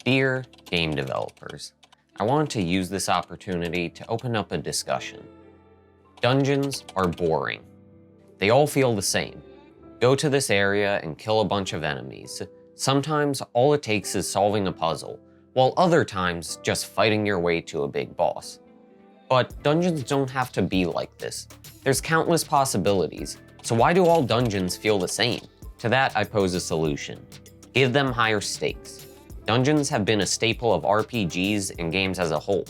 Dear game developers, I wanted to use this opportunity to open up a discussion. Dungeons are boring. They all feel the same. Go to this area and kill a bunch of enemies. Sometimes all it takes is solving a puzzle, while other times just fighting your way to a big boss. But dungeons don't have to be like this. There's countless possibilities, so why do all dungeons feel the same? To that I pose a solution. Give them higher stakes. Dungeons have been a staple of RPGs and games as a whole,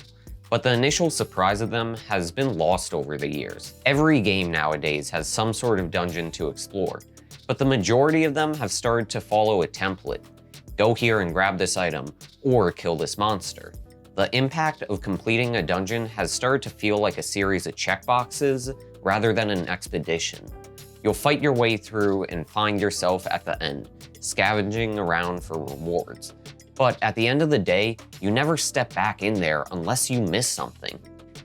but the initial surprise of them has been lost over the years. Every game nowadays has some sort of dungeon to explore, but the majority of them have started to follow a template. Go here and grab this item, or kill this monster. The impact of completing a dungeon has started to feel like a series of checkboxes rather than an expedition. You'll fight your way through and find yourself at the end, scavenging around for rewards. But at the end of the day, you never step back in there unless you miss something.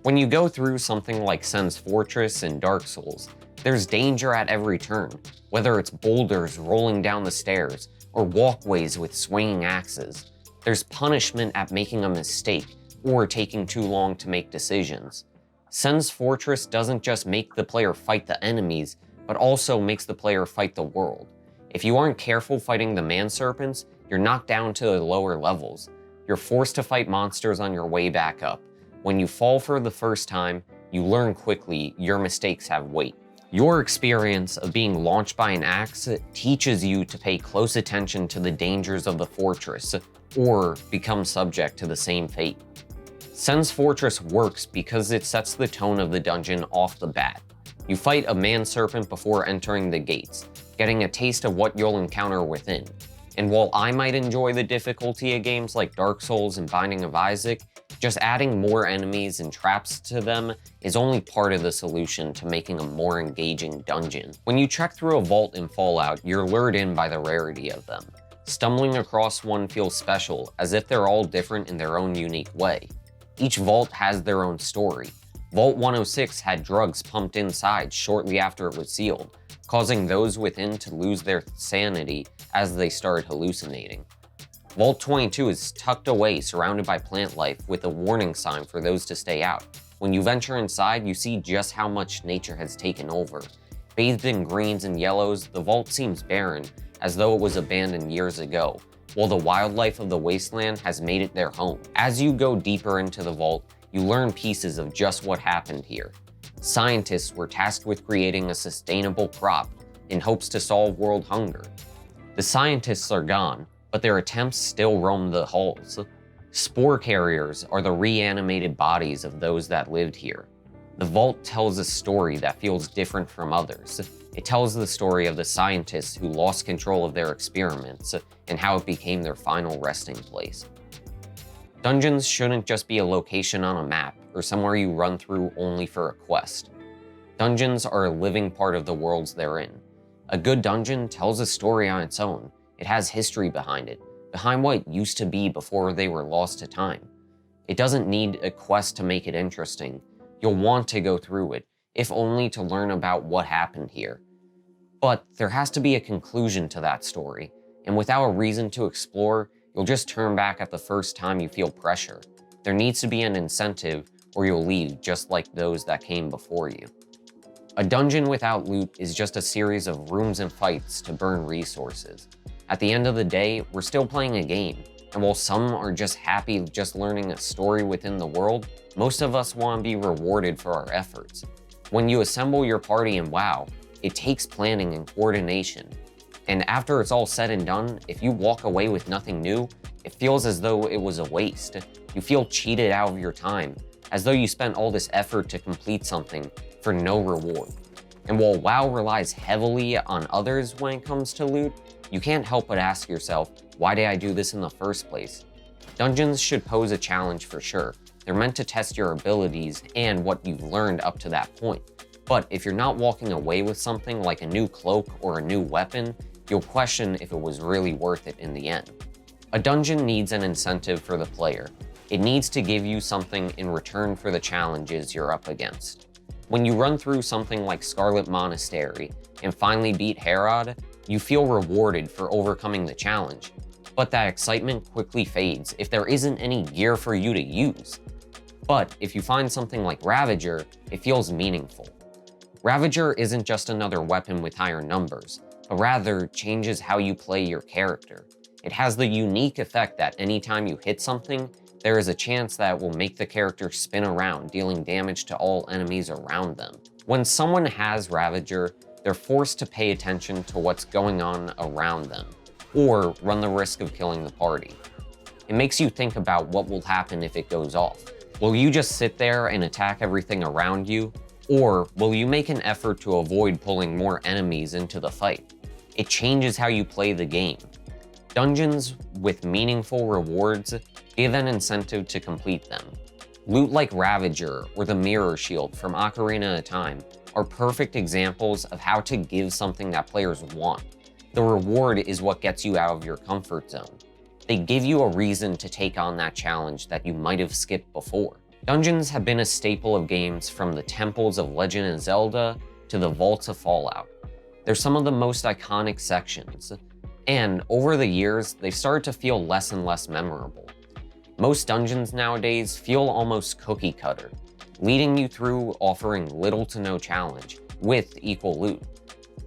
When you go through something like Sen's Fortress and Dark Souls, there's danger at every turn, whether it's boulders rolling down the stairs or walkways with swinging axes. There's punishment at making a mistake or taking too long to make decisions. Sen's Fortress doesn't just make the player fight the enemies, but also makes the player fight the world. If you aren't careful fighting the man-serpents, you're knocked down to the lower levels. You're forced to fight monsters on your way back up. When you fall for the first time, you learn quickly your mistakes have weight. Your experience of being launched by an axe teaches you to pay close attention to the dangers of the fortress, or become subject to the same fate. Sen's Fortress works because it sets the tone of the dungeon off the bat. You fight a man-serpent before entering the gates, getting a taste of what you'll encounter within. And while I might enjoy the difficulty of games like Dark Souls and Binding of Isaac, just adding more enemies and traps to them is only part of the solution to making a more engaging dungeon. When you trek through a vault in Fallout, you're lured in by the rarity of them. Stumbling across one feels special, as if they're all different in their own unique way. Each vault has their own story. Vault 106 had drugs pumped inside shortly after it was sealed, causing those within to lose their sanity as they started hallucinating. Vault 22 is tucked away, surrounded by plant life, with a warning sign for those to stay out. When you venture inside, you see just how much nature has taken over. Bathed in greens and yellows, the vault seems barren, as though it was abandoned years ago, while the wildlife of the wasteland has made it their home. As you go deeper into the vault, you learn pieces of just what happened here. Scientists were tasked with creating a sustainable crop in hopes to solve world hunger. The scientists are gone, but their attempts still roam the halls. Spore carriers are the reanimated bodies of those that lived here. The vault tells a story that feels different from others. It tells the story of the scientists who lost control of their experiments and how it became their final resting place. Dungeons shouldn't just be a location on a map or somewhere you run through only for a quest. Dungeons are a living part of the worlds they're in. A good dungeon tells a story on its own. It has history behind it, behind what it used to be before they were lost to time. It doesn't need a quest to make it interesting. You'll want to go through it, if only to learn about what happened here. But there has to be a conclusion to that story, and without a reason to explore, you'll just turn back at the first time you feel pressure. There needs to be an incentive, or you'll leave just like those that came before you. A dungeon without loot is just a series of rooms and fights to burn resources. At the end of the day, we're still playing a game, and while some are just happy just learning a story within the world, most of us want to be rewarded for our efforts. When you assemble your party in WoW, it takes planning and coordination. And after it's all said and done, if you walk away with nothing new, it feels as though it was a waste. You feel cheated out of your time, as though you spent all this effort to complete something for no reward. And while WoW relies heavily on others when it comes to loot, you can't help but ask yourself, why did I do this in the first place? Dungeons should pose a challenge for sure. They're meant to test your abilities and what you've learned up to that point. But if you're not walking away with something like a new cloak or a new weapon, you'll question if it was really worth it in the end. A dungeon needs an incentive for the player. It needs to give you something in return for the challenges you're up against. When you run through something like Scarlet Monastery and finally beat Herod, you feel rewarded for overcoming the challenge. but that excitement quickly fades if there isn't any gear for you to use. But if you find something like Ravager, it feels meaningful. Ravager isn't just another weapon with higher numbers, but rather changes how you play your character. It has the unique effect that anytime you hit something, there is a chance that it will make the character spin around, dealing damage to all enemies around them. When someone has Ravager, they're forced to pay attention to what's going on around them, or run the risk of killing the party. It makes you think about what will happen if it goes off. Will you just sit there and attack everything around you, or will you make an effort to avoid pulling more enemies into the fight? It changes how you play the game. Dungeons with meaningful rewards give an incentive to complete them. Loot like Ravager or the Mirror Shield from Ocarina of Time are perfect examples of how to give something that players want. The reward is what gets you out of your comfort zone. They give you a reason to take on that challenge that you might have skipped before. Dungeons have been a staple of games from the temples of Legend of Zelda to the vaults of Fallout. They're some of the most iconic sections, and over the years, they've started to feel less and less memorable. Most dungeons nowadays feel almost cookie cutter, leading you through offering little to no challenge with equal loot.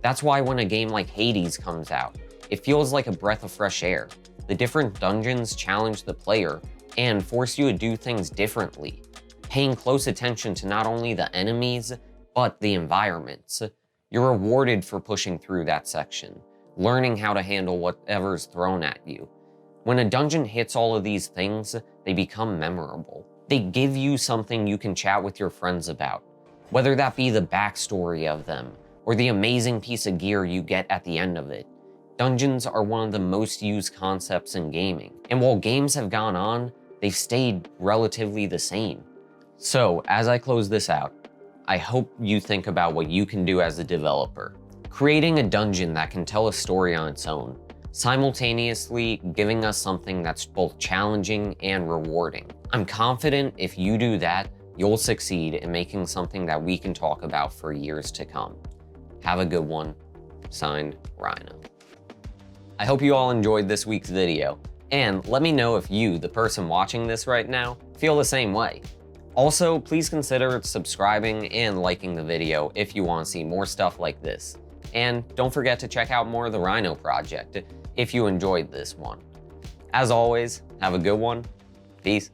That's why when a game like Hades comes out, it feels like a breath of fresh air. The different dungeons challenge the player and force you to do things differently, paying close attention to not only the enemies, but the environments. You're rewarded for pushing through that section, learning how to handle whatever's thrown at you. When a dungeon hits all of these things, they become memorable. They give you something you can chat with your friends about, whether that be the backstory of them, or the amazing piece of gear you get at the end of it. Dungeons are one of the most used concepts in gaming, and while games have gone on, they've stayed relatively the same. So, as I close this out, I hope you think about what you can do as a developer. Creating a dungeon that can tell a story on its own, simultaneously giving us something that's both challenging and rewarding. I'm confident if you do that, you'll succeed in making something that we can talk about for years to come. Have a good one. Signed, Rhyno. I hope you all enjoyed this week's video, and let me know if you, the person watching this right now, feel the same way. Also, please consider subscribing and liking the video if you want to see more stuff like this. And don't forget to check out more of the Rhyno Project if you enjoyed this one. As always, have a good one. Peace.